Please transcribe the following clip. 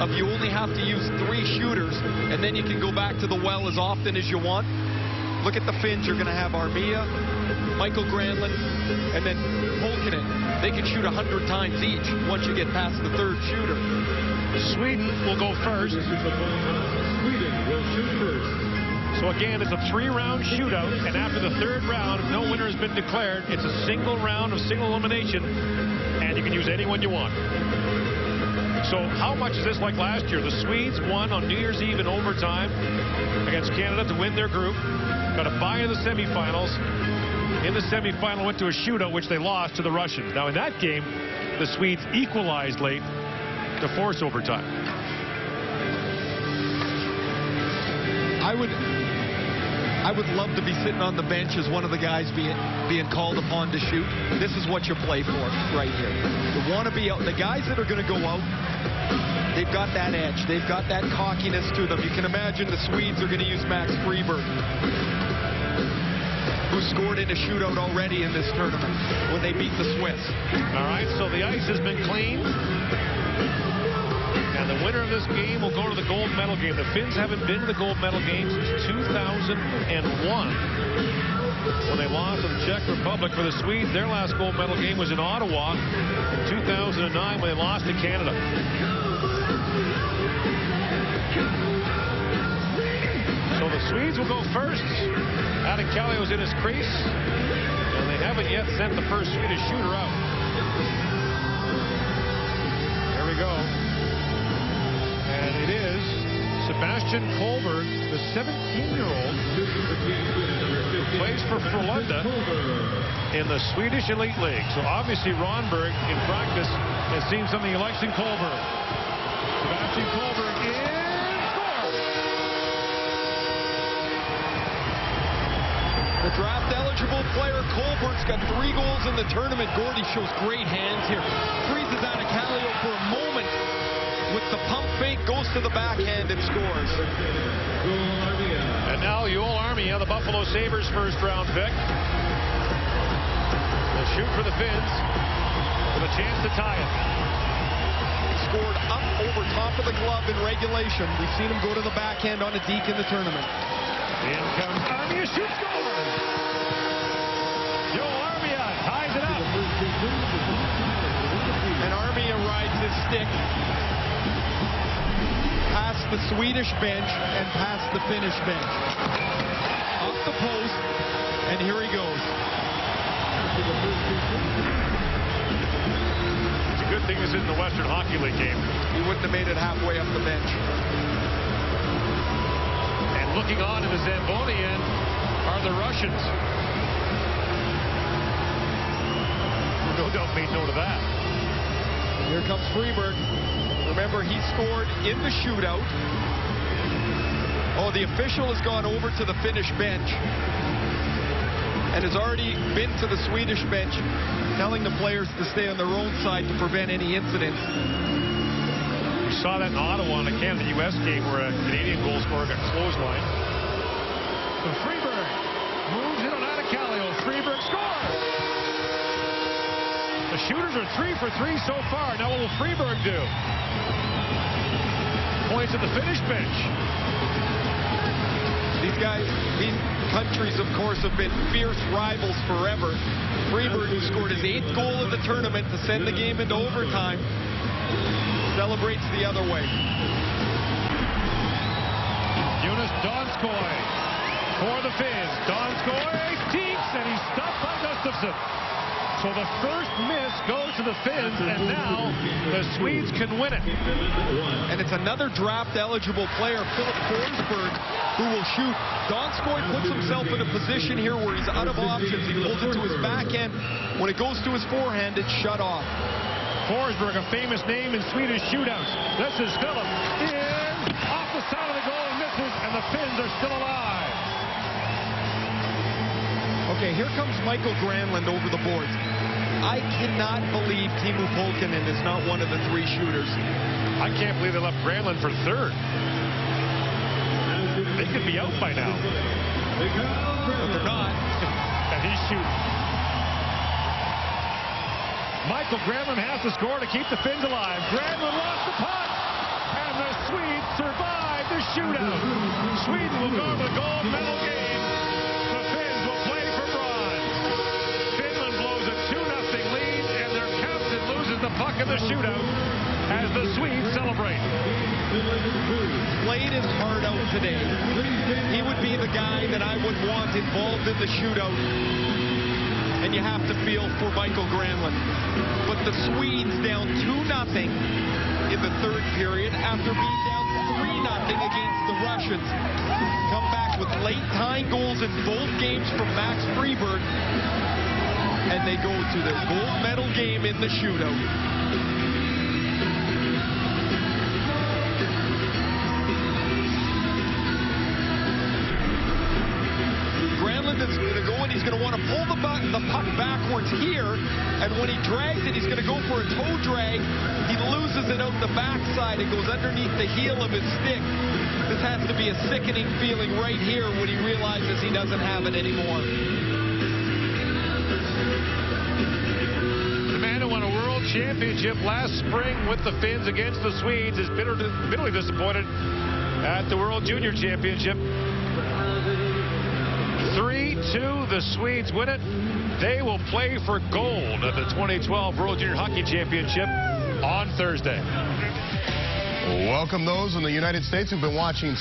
of you only have to use 3 shooters, and then you can go back to the well as often as you want. Look at the Finns. You're going to have Armia, Mikael Granlund, and then Pulkkinen. They can shoot 100 times each once you get past the 3rd shooter. Sweden will go first. Sweden will shoot first. So again, it's a 3-round shootout, and after the 3rd round, if no winner has been declared, it's a single round of single elimination, and you can use anyone you want. So how much is this like last year? The Swedes won on New Year's Eve in overtime against Canada to win their group. Got a bye in the semifinals. In the semifinal, went to a shootout, which they lost to the Russians. Now, in that game, the Swedes equalized late to force overtime. I would love to be sitting on the bench as one of the guys being called upon to shoot. This is what you play for right here. You want to be out. The guys that are going to go out, they've got that edge. They've got that cockiness to them. You can imagine the Swedes are going to use Max Friberg, who scored in a shootout already in this tournament when they beat the Swiss. All right, so the ice has been cleaned. And the winner of this game will go to the gold medal game. The Finns haven't been to the gold medal game since 2001 when they lost to the Czech Republic. For the Swedes, their last gold medal game was in Ottawa in 2009 when they lost to Canada. So the Swedes will go first. Adam Kallio's in his crease, and they haven't yet sent the first Swedish shooter out. There we go. And it is Sebastian Collberg, the 17-year-old who plays for Frölunda in the Swedish Elite League. So obviously Ronberg in practice has seen something he likes in Collberg. Sebastian Collberg in scores! The draft-eligible player, Collberg's got 3 goals in the tournament. Gordy shows great hands here. Freezes out of Kallio for a moment. With the pump fake, goes to the backhand and scores. And now Joel Armia, the Buffalo Sabres' first-round pick, will shoot for the Finns with a chance to tie it. Scored up over top of the glove in regulation. We've seen him go to the backhand on a deke in the tournament. In comes Armia, shoots, scores! Joel Armia ties it up. And Armia rides his stick past the Swedish bench and past the Finnish bench. Up the post, and here he goes. It's a good thing this isn't the Western Hockey League game. He wouldn't have made it halfway up the bench. And looking on in the Zamboni end are the Russians. No doubt made note of that. Here comes Friberg. Remember, he scored in the shootout. Oh, the official has gone over to the Finnish bench and has already been to the Swedish bench, telling the players to stay on their own side to prevent any incidents. We saw that in Ottawa in the Canada-US game where a Canadian goal scorer got clotheslined. So Friberg moves in on Kallio. Friberg scores! The shooters are 3 for 3 so far. Now what will Friberg do? Points at the Finnish bench. These countries, of course, have been fierce rivals forever. Friberg, who scored his 8th goal of the tournament to send the game into overtime, celebrates the other way. Jonas Donskoi for the Finns. Donskoi peeks, and he's stopped by Gustafsson. So the first miss goes to the Finns, and now the Swedes can win it. And it's another draft-eligible player, Philip Forsberg, who will shoot. Donskoi puts himself in a position here where he's out of options. He pulls it to his backhand. When it goes to his forehand, it's shut off. Forsberg, a famous name in Swedish shootouts. This is Philip in, off the side of the goal, and misses, and the Finns are still alive. Okay, here comes Mikael Granlund over the boards. I cannot believe Teemu Pulkkinen is not one of the 3 shooters. I can't believe they left Granlund for 3rd. They could be out by now. But they're not. And he's shooting. Mikael Granlund has to score to keep the Finns alive. Granlund lost the puck. And survive the shootout. Sweden will go to the gold medal game. The Finns will play for bronze. Finland blows a 2-0 lead, and their captain loses the puck in the shootout as the Swedes celebrate. Played his heart out today. He would be the guy that I would want involved in the shootout. And you have to feel for Mikael Granlund. But the Swedes down 2-0 in the third period after being down 3-0 against the Russians. Come back with late tying goals in both games from Max Friberg. And they go to the gold medal game in the shootout. Is going to go and he's going to want to pull the puck backwards here, and when he drags it, he's going to go for a toe drag. He loses it out the backside. It goes underneath the heel of his stick. This has to be a sickening feeling right here when he realizes he doesn't have it anymore. The man who won a world championship last spring with the Finns against the Swedes is bitterly disappointed at the World Junior Championship. 3-2, the Swedes win it. They will play for gold at the 2012 World Junior Hockey Championship on Thursday. Welcome those in the United States who've been watching